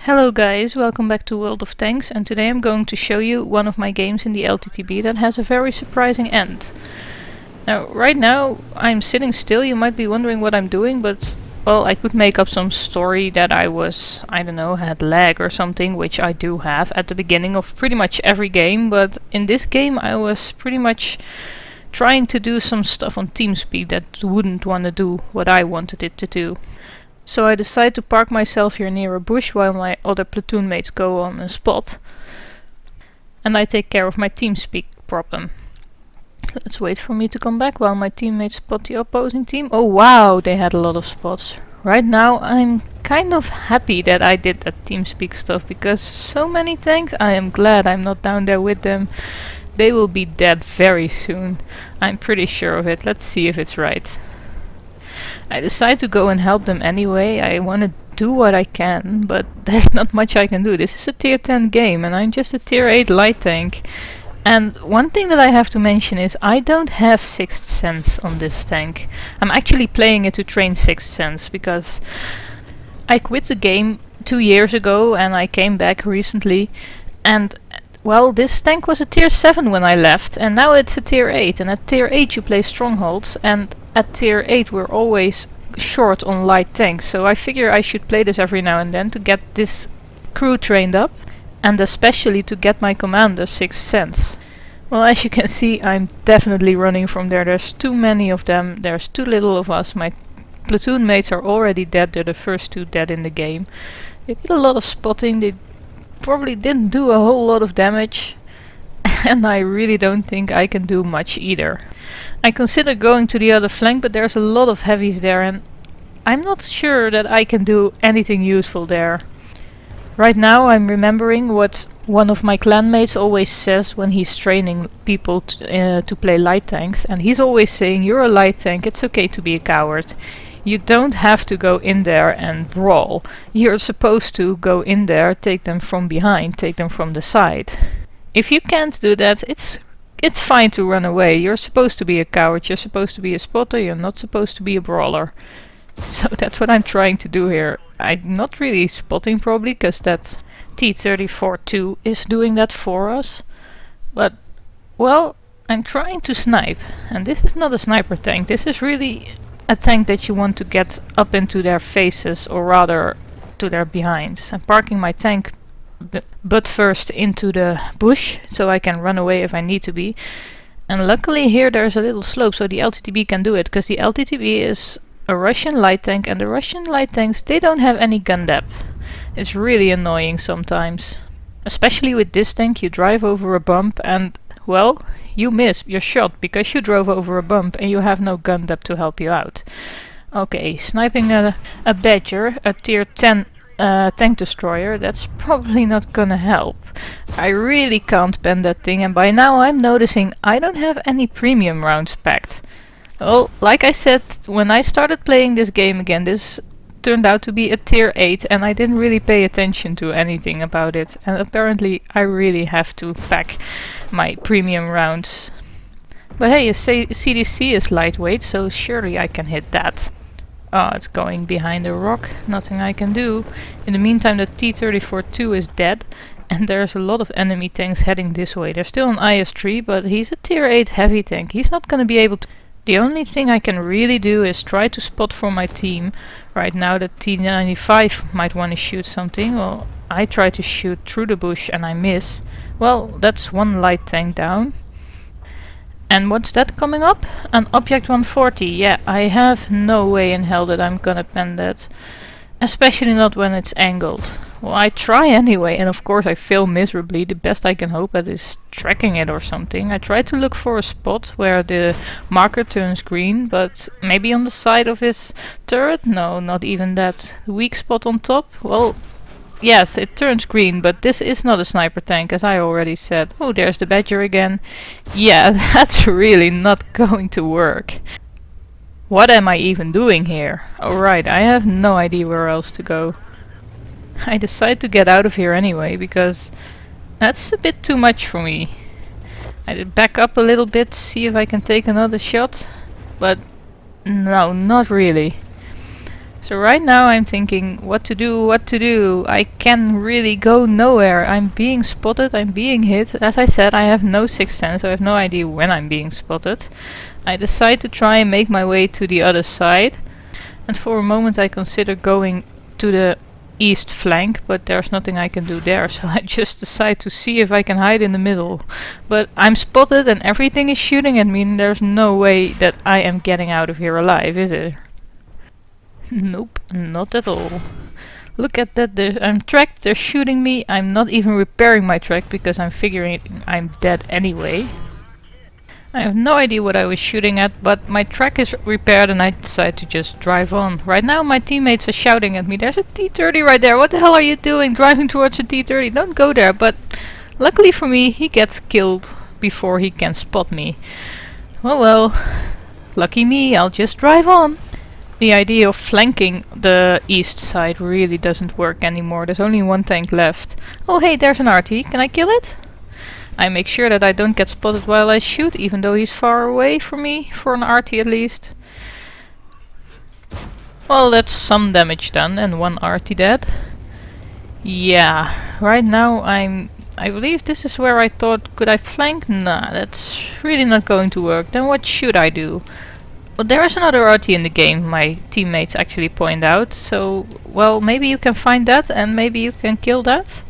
Hello guys, welcome back to World of Tanks, and today I'm going to show you one of my games in the LTTB that has a very surprising end. Now, right now I'm sitting still. You might be wondering what I'm doing, but well, I could make up some story that I was, I don't know, had lag or something, which I do have at the beginning of pretty much every game, but in this game I was pretty much trying to do some stuff on TeamSpeak that wouldn't want to do what I wanted it to do. So I decide to park myself here near a bush while my other platoon mates go on a spot. And I take care of my TeamSpeak problem. Let's wait for me to come back while my teammates spot the opposing team. Oh wow, they had a lot of spots. Right now I'm kind of happy that I did that TeamSpeak stuff, because so many tanks, I am glad I'm not down there with them. They will be dead very soon. I'm pretty sure of it. Let's see if it's right. I decide to go and help them anyway. I want to do what I can, but there's not much I can do. This is a tier 10 game and I'm just a tier 8 light tank. And one thing that I have to mention is I don't have 6th sense on this tank. I'm actually playing it to train 6th sense, because I quit the game 2 years ago and I came back recently, and well, this tank was a tier 7 when I left, and now it's a tier 8, and at tier 8 you play strongholds, and at tier 8 we're always short on light tanks, so I figure I should play this every now and then to get this crew trained up, and especially to get my commander 6th sense. Well, as you can see, I'm definitely running from there. There's too many of them, there's too little of us. My platoon mates are already dead, they're the first 2 dead in the game. They did a lot of spotting, they probably didn't do a whole lot of damage, and I really don't think I can do much either. I consider going to the other flank, but there's a lot of heavies there and I'm not sure that I can do anything useful there. Right now I'm remembering what one of my clanmates always says when he's training people to play light tanks, and he's always saying, you're a light tank, it's okay to be a coward. You don't have to go in there and brawl. You're supposed to go in there, take them from behind, take them from the side. If you can't do that, it's fine to run away. You're supposed to be a coward, you're supposed to be a spotter, you're not supposed to be a brawler. So that's what I'm trying to do here. I'm not really spotting probably, because that T-34-2 is doing that for us. But, well, I'm trying to snipe. And this is not a sniper tank, this is really a tank that you want to get up into their faces, or rather to their behinds. I'm parking my tank butt first into the bush so I can run away if I need to be. And luckily here there's a little slope so the LTTB can do it, because the LTTB is a Russian light tank, and the Russian light tanks, they don't have any gun depth. It's really annoying sometimes. Especially with this tank, you drive over a bump and, well, you miss your shot because you drove over a bump and you have no gun depth to help you out. Okay, sniping a Badger, a tier 10 tank destroyer, that's probably not gonna help. I really can't bend that thing, and by now I'm noticing I don't have any premium rounds packed. Well, like I said, when I started playing this game again, this turned out to be a tier 8 and I didn't really pay attention to anything about it, and apparently I really have to pack my premium rounds. But hey, a CDC is lightweight, so surely I can hit that. Oh, it's going behind a rock, nothing I can do. In the meantime the T-34-2 is dead, and there's a lot of enemy tanks heading this way. There's still an IS-3, but he's a tier 8 heavy tank, he's not gonna be able to. The only thing I can really do is try to spot for my team. Right now the T-95 might want to shoot something. Well, I try to shoot through the bush and I miss. Well, that's one light tank down. And what's that coming up? An Object 140. Yeah, I have no way in hell that I'm gonna pen that. Especially not when it's angled. Well, I try anyway, and of course I fail miserably. The best I can hope at is tracking it or something. I try to look for a spot where the marker turns green, but maybe on the side of his turret? No, not even that. Weak spot on top? Well, yes, it turns green, but this is not a sniper tank, as I already said. Oh, there's the Badger again. Yeah, that's really not going to work. What am I even doing here? Alright, I have no idea where else to go. I decide to get out of here anyway, because that's a bit too much for me. I did back up a little bit, see if I can take another shot, but no, not really. So right now I'm thinking what to do, what to do. I can really go nowhere. I'm being spotted, I'm being hit. As I said, I have no sixth sense, I have no idea when I'm being spotted. I decide to try and make my way to the other side. And for a moment I consider going to the east flank, but there's nothing I can do there, so I just decide to see if I can hide in the middle. But I'm spotted and everything is shooting at me, and there's no way that I am getting out of here alive, is it? Nope, not at all. Look at that, I'm tracked, they're shooting me. I'm not even repairing my track because I'm figuring I'm dead anyway. I have no idea what I was shooting at, but my track is repaired and I decide to just drive on. Right now my teammates are shouting at me, there's a T-30 right there, what the hell are you doing driving towards a T-30? Don't go there, but luckily for me he gets killed before he can spot me. Oh well, lucky me, I'll just drive on. The idea of flanking the east side really doesn't work anymore. There's only one tank left. Oh hey, there's an RT. Can I kill it? I make sure that I don't get spotted while I shoot, even though he's far away from me, for an RT at least. Well, that's some damage done, and one RT dead. Yeah, right now I believe this is where I thought, could I flank? Nah, that's really not going to work. Then what should I do? Well, there is another RT in the game, my teammates actually point out. So, well, maybe you can find that and maybe you can kill that.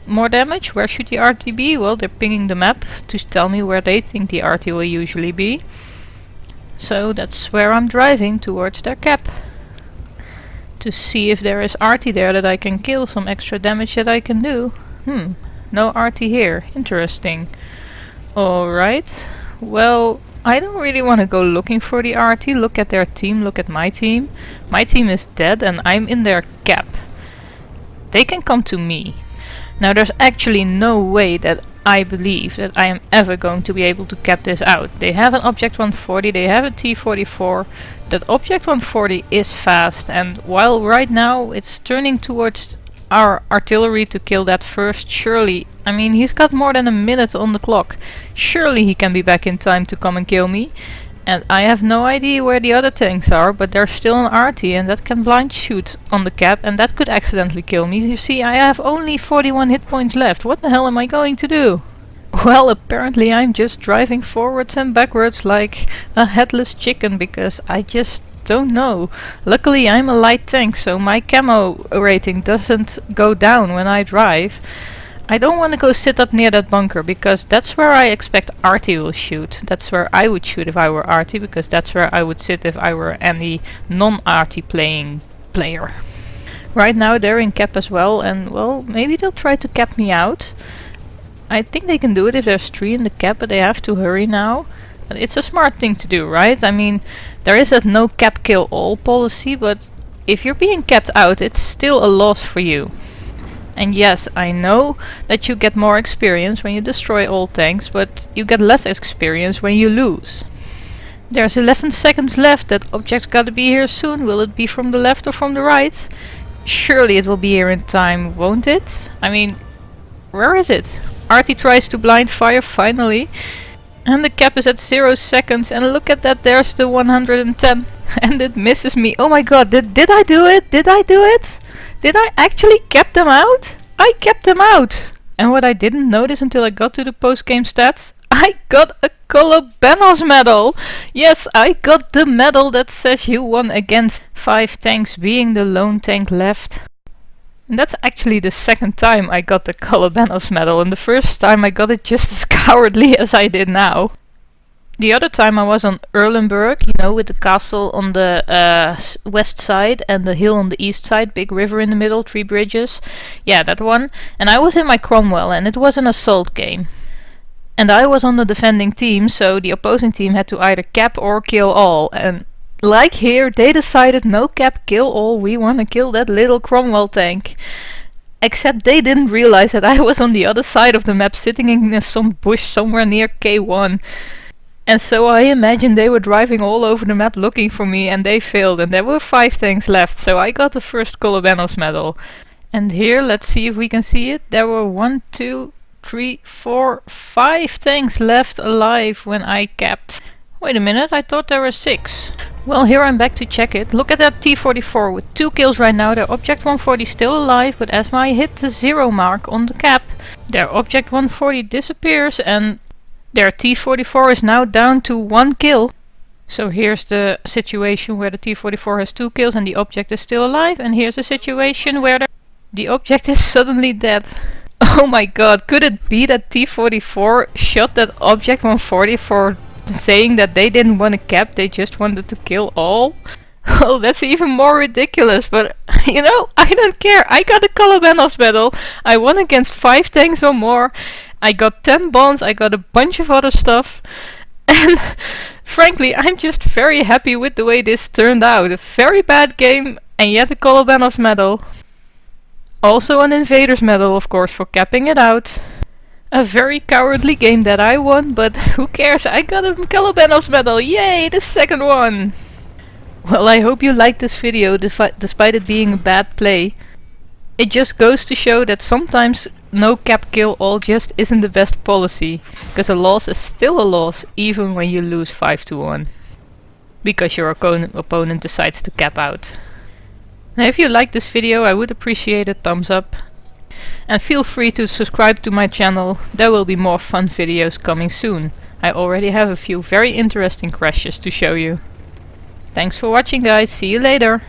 More damage? Where should the RT be? Well, they're pinging the map to tell me where they think the RT will usually be. So that's where I'm driving, towards their cap. To see if there is RT there that I can kill, some extra damage that I can do. No RT here. Interesting. Alright. Well, I don't really want to go looking for the RT. Look at their team, look at my team. My team is dead and I'm in their cap. They can come to me. Now there's actually no way that I believe that I am ever going to be able to cap this out. They have an Object 140, they have a T-44. That Object 140 is fast, and while right now it's turning towards our artillery to kill that first, surely, I mean, he's got more than a minute on the clock. Surely he can be back in time to come and kill me. And I have no idea where the other tanks are, but there's still an RT and that can blind shoot on the cap and that could accidentally kill me. You see, I have only 41 hit points left. What the hell am I going to do? Well, apparently I'm just driving forwards and backwards like a headless chicken because I just don't know. Luckily I'm a light tank, so my camo rating doesn't go down when I drive. I don't want to go sit up near that bunker because that's where I expect RT will shoot. That's where I would shoot if I were RT, because that's where I would sit if I were any non-RT playing player. Right now they're in cap as well, and well, maybe they'll try to cap me out. I think they can do it if there's 3 in the cap, but they have to hurry now. But it's a smart thing to do, right? I mean, there is a no cap kill all policy, but if you're being capped out, it's still a loss for you. And yes, I know that you get more experience when you destroy all tanks, but you get less experience when you lose. There's 11 seconds left, that object's gotta be here soon. Will it be from the left or from the right? Surely it will be here in time, won't it? I mean, where is it? RT tries to blind fire finally. And the cap is at 0 seconds, and look at that, there's the 110. And it misses me. Oh my god, did I do it? Did I do it? Did I actually cap them out? I kept them out! And what I didn't notice until I got to the post-game stats, I got a Kolobanov medal! Yes, I got the medal that says you won against 5 tanks, being the lone tank left. And that's actually the second time I got the Kolobanov medal, and the first time I got it just as cowardly as I did now. The other time I was on Erlenburg, you know, with the castle on the west side and the hill on the east side, big river in the middle, 3 bridges. Yeah, that one. And I was in my Cromwell and it was an assault game. And I was on the defending team, so the opposing team had to either cap or kill all. And like here, they decided no cap, kill all, we want to kill that little Cromwell tank. Except they didn't realize that I was on the other side of the map, sitting in some bush somewhere near K1. And so I imagine they were driving all over the map looking for me, and they failed, and there were 5 tanks left, so I got the first Kolobanov medal. And here, let's see if we can see it, there were 1, 2, 3, 4, 5 tanks left alive when I capped. Wait a minute, I thought there were 6. Well, here I'm back to check it. Look at that T-44 with 2 kills right now. Their Object 140 is still alive, but as I hit the 0 mark on the cap, their Object 140 disappears and their T-44 is now down to 1 kill. So here's the situation where the T-44 has 2 kills and the Object is still alive, and here's the situation where the Object is suddenly dead. Oh my god, could it be that T-44 shot that Object 140 for saying that they didn't want a cap, they just wanted to kill all? Well, that's even more ridiculous, but you know, I don't care. I got a Kolobanov medal, I won against 5 tanks or more, I got 10 bonds, I got a bunch of other stuff, and frankly, I'm just very happy with the way this turned out. A very bad game, and yet a Kolobanov medal. Also an Invader's medal, of course, for capping it out. A very cowardly game that I won, but who cares, I got a Kolobanov's medal, yay, the second one! Well, I hope you liked this video despite it being a bad play. It just goes to show that sometimes no cap kill all just isn't the best policy, because a loss is still a loss even when you lose 5-1. Because your opponent decides to cap out. Now if you liked this video, I would appreciate a thumbs up. And feel free to subscribe to my channel, there will be more fun videos coming soon. I already have a few very interesting crashes to show you. Thanks for watching guys, see you later!